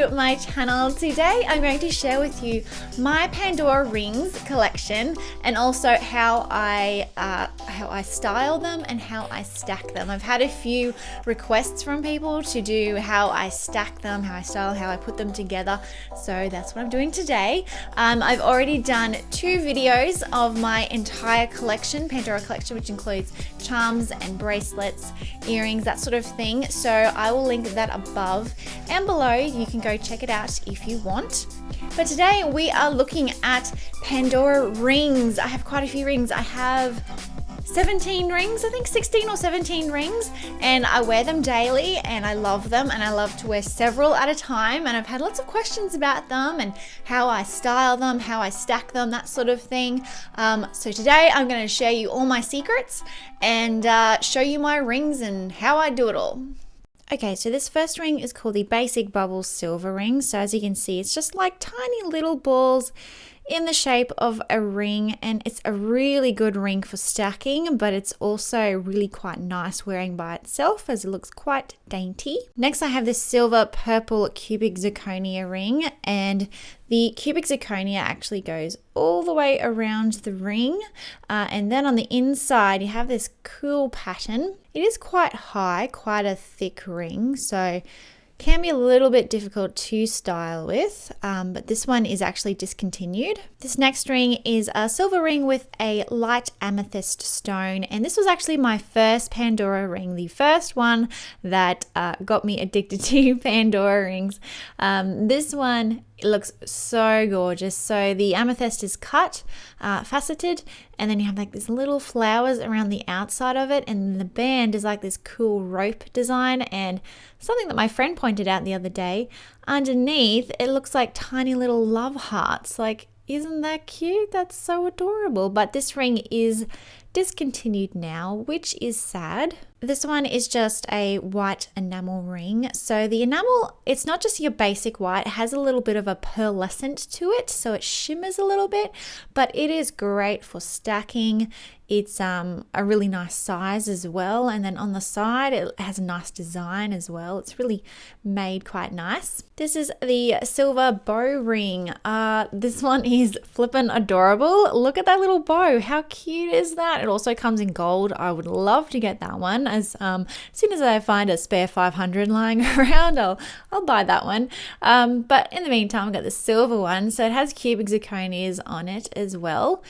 to my channel. Today I'm going to share with you my Pandora rings collection and also how I style them and how I stack them. I've had a few requests from people to do how I stack them, how I style, how I put them together, so that's what I'm doing today. I've already done 2 videos of my entire collection, Pandora collection, which includes charms and bracelets, earrings, that sort of thing, so I will link that above and below. You can go check it out if you want. But today we are looking at Pandora rings. I have quite a few rings. I have 17 rings, I think 16 or 17 rings, and I wear them daily and I love them, and I love to wear several at a time, and I've had lots of questions about them and how I style them, how I stack them, that sort of thing. So today I'm going to share you all my secrets and show you my rings and how I do it all. Okay, so this first ring is called the Basic Bubble Silver Ring. So as you can see, it's just like tiny little balls in the shape of a ring, and it's a really good ring for stacking, but it's also really quite nice wearing by itself as it looks quite dainty. Next I have this silver purple cubic zirconia ring, and the cubic zirconia actually goes all the way around the ring, and then on the inside you have this cool pattern. It is quite high, quite a thick ring, so can be a little bit difficult to style with, but this one is actually discontinued. This next ring is a silver ring with a light amethyst stone, and this was actually my first Pandora ring, the first one that got me addicted to Pandora rings. This one, it looks so gorgeous. So the amethyst is cut, faceted, and then you have like these little flowers around the outside of it, and the band is like this cool rope design. And something that my friend pointed out the other day, underneath it looks like tiny little love hearts. Like, isn't that cute? That's so adorable. But this ring is discontinued now, which is sad. This one is just a white enamel ring. So the enamel, it's not just your basic white, it has a little bit of a pearlescent to it, so it shimmers a little bit, but it is great for stacking. It's a really nice size as well, and then on the side it has a nice design as well. It's really made quite nice. This is the silver bow ring. This one is flippin' adorable. Look at that little bow. How cute is that? It also comes in gold. I would love to get that one. As soon as I find a spare 500 lying around, I'll buy that one. But in the meantime, I've got the silver one, so it has cubic zirconias on it as well.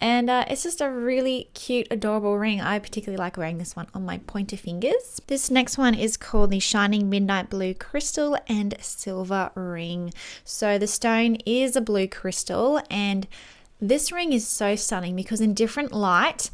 And it's just a really cute, adorable ring. I particularly like wearing this one on my pointer fingers. This next one is called the Shining Midnight Blue Crystal and Silver Ring. So the stone is a blue crystal, and this ring is so stunning because in different light,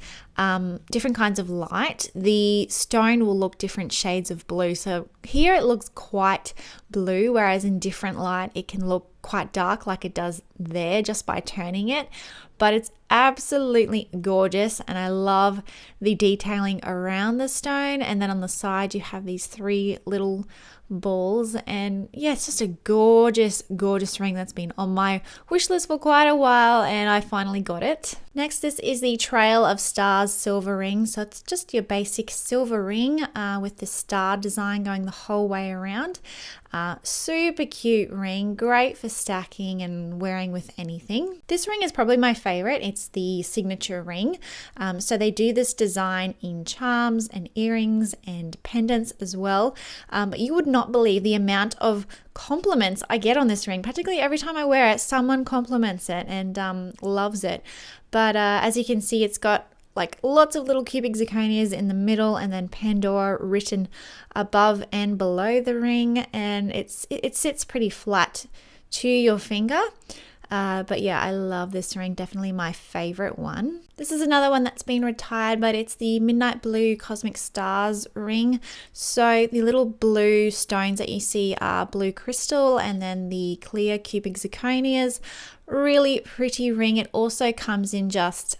different kinds of light, the stone will look different shades of blue. So here it looks quite blue, whereas in different light it can look quite dark like it does there just by turning it. But it's absolutely gorgeous, and I love the detailing around the stone, and then on the side you have these 3 little balls, and yeah, it's just a gorgeous ring that's been on my wish list for quite a while, and I finally got it. Next, this is the Trail of Stars silver ring. So it's just your basic silver ring with the star design going the whole way around. Super cute ring, great for stacking and wearing with anything. This ring is probably my favorite. It's the signature ring. So they do this design in charms and earrings and pendants as well. But you would not believe the amount of compliments I get on this ring. Practically every time I wear it, someone compliments it and loves it. But as you can see, it's got like lots of little cubic zirconias in the middle, and then Pandora written above and below the ring, and it sits pretty flat to your finger. But yeah, I love this ring, definitely my favorite one. This is another one that's been retired, but it's the Midnight Blue Cosmic Stars ring. So the little blue stones that you see are blue crystal, and then the clear cubic zirconias. Really pretty ring. It also comes in just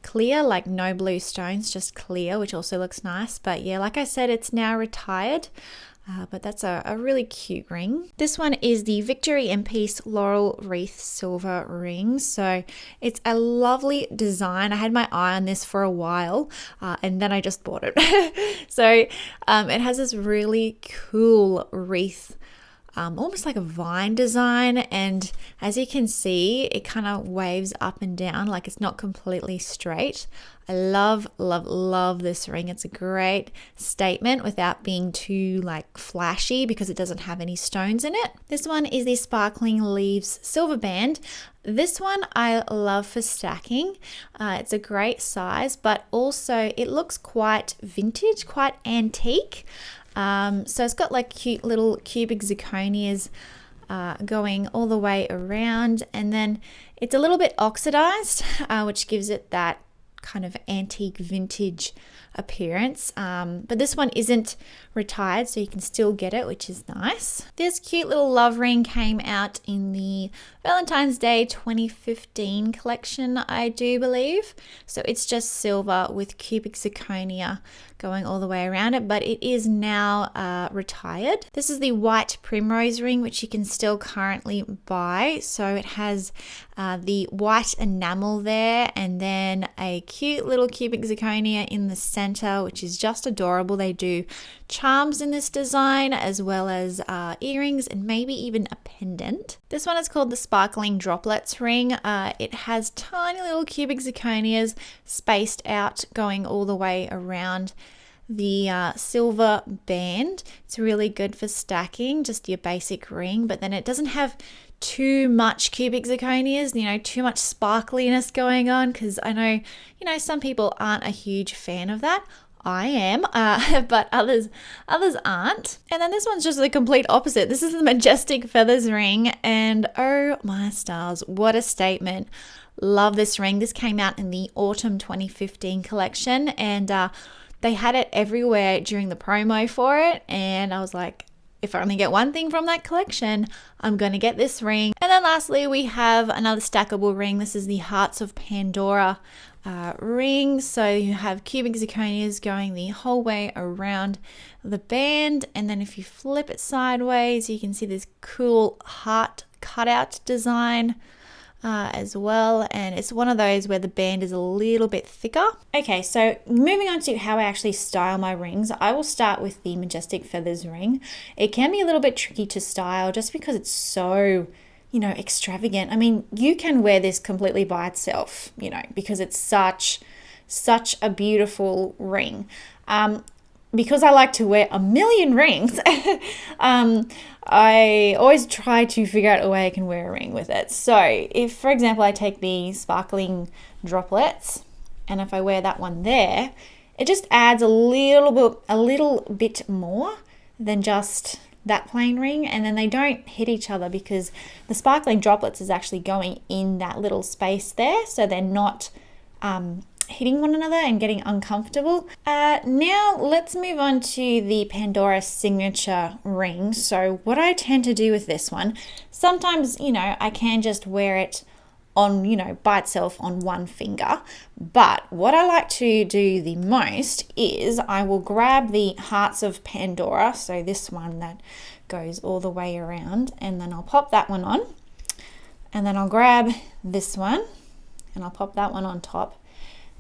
clear, like no blue stones, just clear, which also looks nice. But yeah, like I said, it's now retired. But that's a really cute ring. This one is the Victory and Peace Laurel Wreath silver ring. So it's a lovely design. I had my eye on this for a while and then I just bought it. So it has this really cool wreath almost like a vine design, and as you can see, it kind of waves up and down, like it's not completely straight. I love, love, love this ring. It's a great statement without being too like flashy because it doesn't have any stones in it. This one is the Sparkling Leaves Silver Band. This one I love for stacking. It's a great size, but also it looks quite vintage, quite antique. So it's got like cute little cubic zirconias going all the way around, and then it's a little bit oxidized, which gives it that kind of antique vintage appearance, but this one isn't retired, so you can still get it, which is nice. This cute little love ring came out in the Valentine's Day 2015 collection, I do believe. So it's just silver with cubic zirconia going all the way around it, but it is now retired. This is the white Primrose ring, which you can still currently buy. So it has the white enamel there, and then a cute little cubic zirconia in the center, which is just adorable. They do charms in this design, as well as earrings and maybe even a pendant. This one is called the Sparkling Droplets ring. It has tiny little cubic zirconias spaced out going all the way around the silver band. It's really good for stacking, just your basic ring, but then it doesn't have too much cubic zirconias, too much sparkliness going on, because I know, some people aren't a huge fan of that. I am, but others aren't. And then this one's just the complete opposite. This is the Majestic Feathers ring, and oh my stars, what a statement. Love this ring. This came out in the autumn 2015 collection, and they had it everywhere during the promo for it, and I was like, if I only get one thing from that collection, I'm going to get this ring. And then lastly, we have another stackable ring. This is the Hearts of Pandora ring. So you have cubic zirconias going the whole way around the band. And then if you flip it sideways, you can see this cool heart cutout design as well, and it's one of those where the band is a little bit thicker. Okay, so moving on to how I actually style my rings, I will start with the Majestic Feathers ring. It can be a little bit tricky to style just because it's so, extravagant. I mean, you can wear this completely by itself, because it's such a beautiful ring. Because I like to wear a million rings, I always try to figure out a way I can wear a ring with it. So if, for example, I take the Sparkling Droplets, and if I wear that one there, it just adds a little bit more than just that plain ring, and then they don't hit each other because the Sparkling Droplets is actually going in that little space there, so they're not hitting one another and getting uncomfortable. Now let's move on to the Pandora signature ring. So what I tend to do with this one, sometimes, I can just wear it on, by itself on one finger. But what I like to do the most is I will grab the Hearts of Pandora. So this one that goes all the way around, and then I'll pop that one on. And then I'll grab this one and I'll pop that one on top.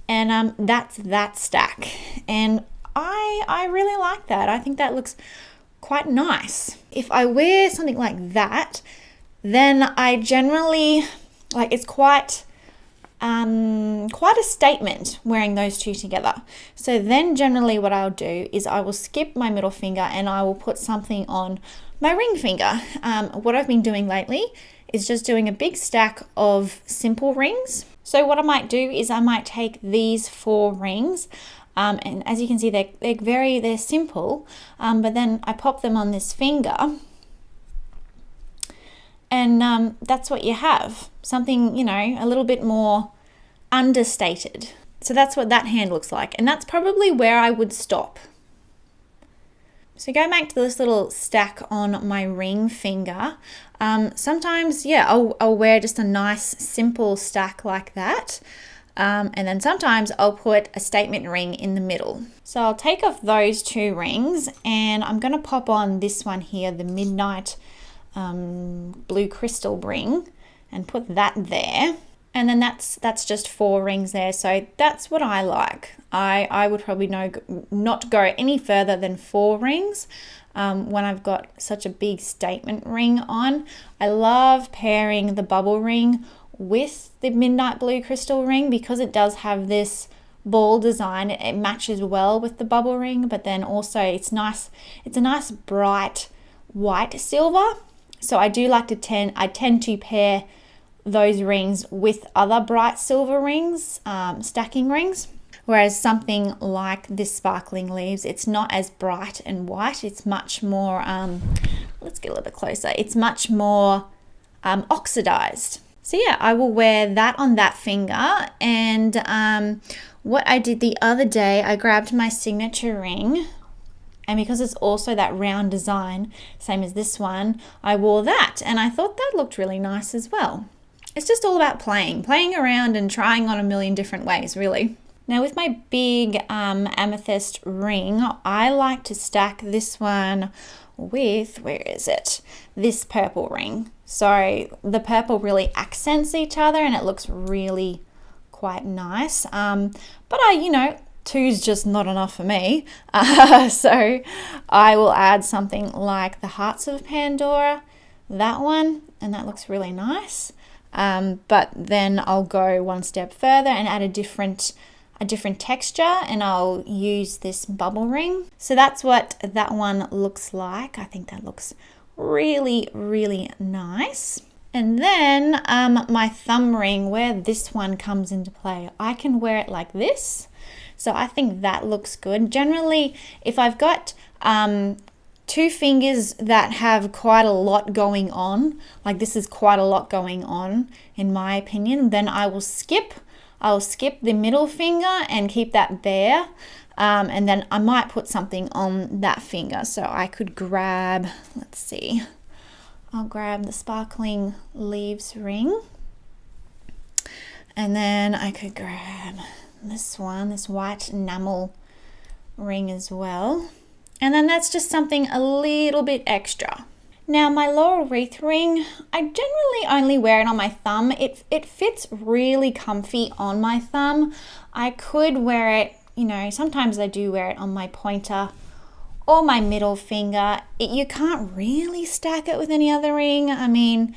And that's that stack, and I really like that. I think that looks quite nice. If I wear something like that, then I generally it's quite a statement wearing those two together. So then generally what I'll do is I will skip my middle finger and I will put something on my ring finger. What I've been doing lately is just doing a big stack of simple rings. So what I might do is I might take these 4 rings, and as you can see, they're simple, but then I pop them on this finger, and that's what you have. Something, a little bit more understated. So that's what that hand looks like, and that's probably where I would stop. So going back to this little stack on my ring finger, sometimes, I'll wear just a nice simple stack like that. And then sometimes I'll put a statement ring in the middle. So I'll take off those 2 rings, and I'm going to pop on this one here, the Midnight Blue Crystal ring, and put that there. And then that's just 4 rings there. So that's what I like. I would probably not go any further than 4 rings when I've got such a big statement ring on. I love pairing the bubble ring with the midnight blue crystal ring because it does have this ball design. It matches well with the bubble ring, but then also it's nice. It's a nice bright white silver. So I do like to I tend to pair those rings with other bright silver rings, stacking rings. Whereas something like this sparkling leaves, it's not as bright and white. It's much more, let's get a little bit closer. It's much more oxidized. So yeah, I will wear that on that finger. And what I did the other day, I grabbed my signature ring. And because it's also that round design, same as this one, I wore that. And I thought that looked really nice as well. It's just all about playing around and trying on a million different ways, really. Now with my big amethyst ring, I like to stack this one with, where is it? This purple ring. So the purple really accents each other and it looks really quite nice. But two's just not enough for me. So I will add something like the Hearts of Pandora, that one, and that looks really nice. But then I'll go one step further and add a different texture, and I'll use this bubble ring. So that's what that one looks like. I think that looks really, really nice. And then my thumb ring, where this one comes into play, I can wear it like this. So I think that looks good. Generally, if I've got 2 fingers that have quite a lot going on, like this is quite a lot going on in my opinion, then I'll skip the middle finger and keep that bare. And then I might put something on that finger. So I could grab, let's see, I'll grab the sparkling leaves ring. And then I could grab this one, this white enamel ring as well. And then that's just something a little bit extra. Now my Laurel wreath ring, I generally only wear it on my thumb. It fits really comfy on my thumb. I could wear it, sometimes I do wear it on my pointer or my middle finger. You can't really stack it with any other ring. I mean,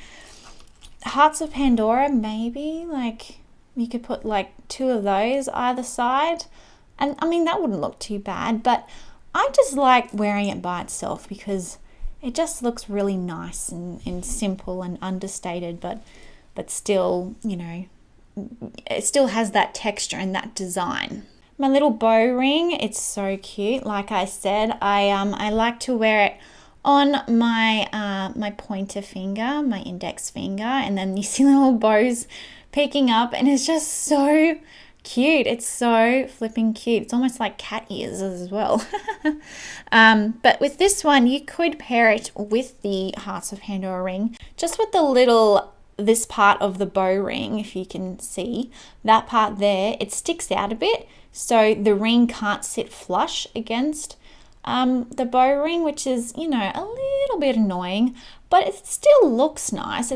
Hearts of Pandora, maybe, like you could put like 2 of those either side. And I mean, that wouldn't look too bad, but I just like wearing it by itself because it just looks really nice and simple and understated, but still, it still has that texture and that design. My little bow ring, it's so cute. Like I said, I like to wear it on my pointer finger, my index finger, and then you see little bows peeking up, and it's just so cute. It's so flipping cute. It's almost like cat ears as well. But with this one, you could pair it with the Hearts of Pandora ring, just with this part of the bow ring. If you can see that part there, it sticks out a bit, so the ring can't sit flush against the bow ring, which is, a little bit annoying, but it still looks nice.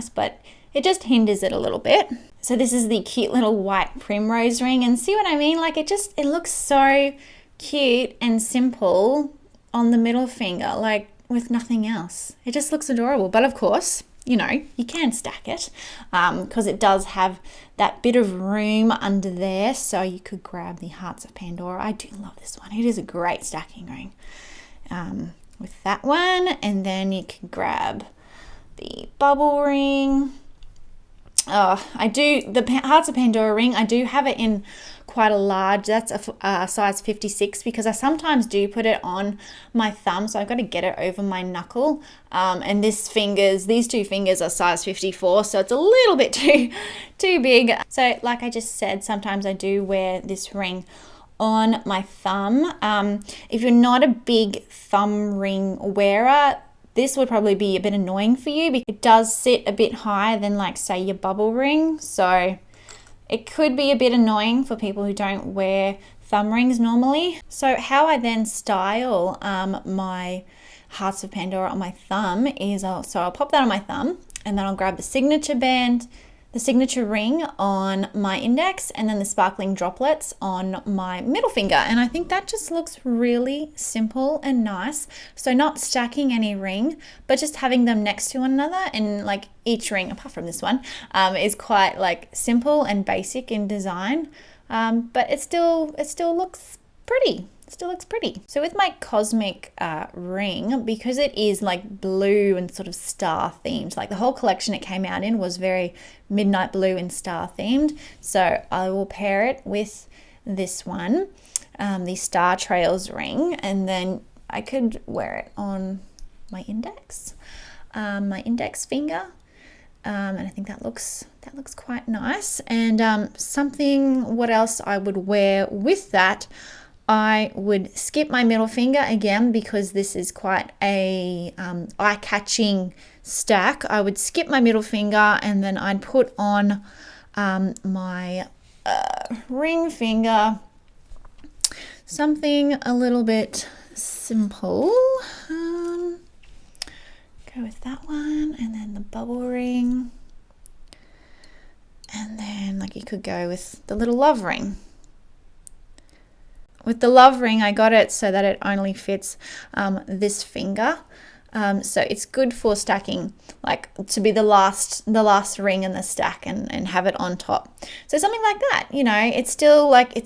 But it just hinders it a little bit. So this is the cute little white primrose ring, and see what I mean? Like it looks so cute and simple on the middle finger, like with nothing else. It just looks adorable. But of course, you can stack it because it does have that bit of room under there. So you could grab the Hearts of Pandora. I do love this one. It is a great stacking ring with that one. And then you can grab the bubble ring. The Hearts of Pandora ring, I do have it in quite a large, that's a size 56, because I sometimes do put it on my thumb, so I've got to get it over my knuckle. And these 2 fingers are size 54, so it's a little bit too big. So like I just said, sometimes I do wear this ring on my thumb. If you're not a big thumb ring wearer, this would probably be a bit annoying for you because it does sit a bit higher than, like, say, your bubble ring. So it could be a bit annoying for people who don't wear thumb rings normally. So how I then style my Hearts of Pandora on my thumb is I'll pop that on my thumb, and then I'll grab the signature band, the signature ring on my index and then the sparkling droplets on my middle finger. And I think that just looks really simple and nice. So not stacking any ring, but just having them next to one another, and like each ring, apart from this one, is quite like simple and basic in design. But it still looks pretty. Still looks pretty. So with my cosmic ring, because it is like blue and sort of star themed, like the whole collection it came out in was very midnight blue and star themed. So I will pair it with this one, the Star Trails ring, and then I could wear it on my index finger. And I think that looks quite nice. And what else I would wear with that, I would skip my middle finger again because this is quite a eye-catching stack. I would skip my middle finger and then I'd put on my ring finger something a little bit simple. Go with that one, and then the bubble ring, and then like you could go with the little love ring. With the love ring, I got it so that it only fits this finger. So it's good for stacking, like to be the last ring in the stack and have it on top. So something like that, you know, it's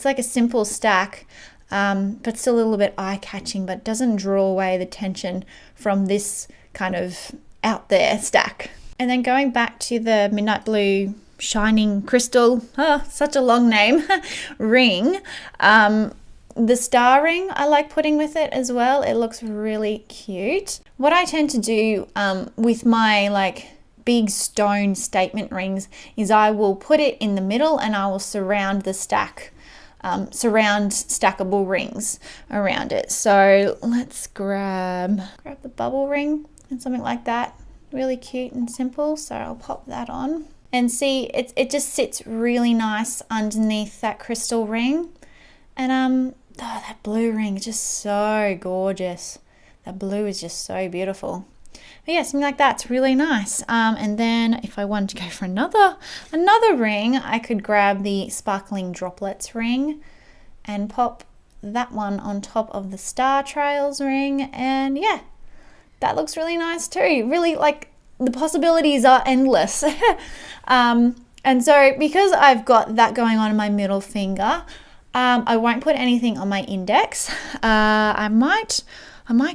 like a simple stack, but still a little bit eye-catching, but doesn't draw away the tension from this kind of out there stack. And then going back to the midnight blue shining crystal, such a long name, ring, the star ring I like putting with it as well. It looks really cute. What I tend to do with my like big stone statement rings is I will put it in the middle and I will surround the stack, surround stackable rings around it. So let's grab the bubble ring and something like that. Really cute and simple. So I'll pop that on and see it just sits really nice underneath that crystal ring. And that blue ring is just so gorgeous. That blue is just so beautiful. But yeah, something like that's really nice. And then if I wanted to go for another ring, I could grab the sparkling droplets ring and pop that one on top of the Star Trails ring. And yeah, that looks really nice too. Really, like, the possibilities are endless. And so because I've got that going on in my middle finger, I won't put anything on my index. I might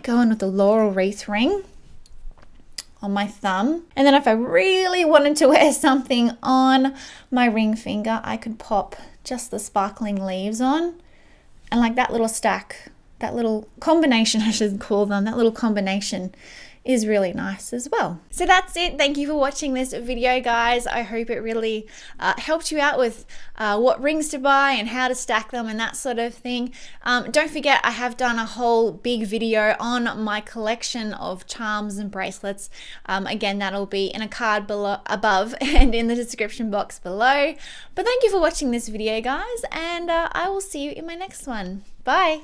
go in with the Laurel Wreath ring on my thumb. And then if I really wanted to wear something on my ring finger, I could pop just the sparkling leaves on. And like that little stack, that little combination, I should call them, that little combination is really nice as well. So that's it. Thank you for watching this video, guys. I hope it really helped you out with what rings to buy and how to stack them and that sort of thing. Don't forget, I have done a whole big video on my collection of charms and bracelets. Again, that'll be in a card below, above, and in the description box below. But thank you for watching this video, guys, and I will see you in my next one. Bye.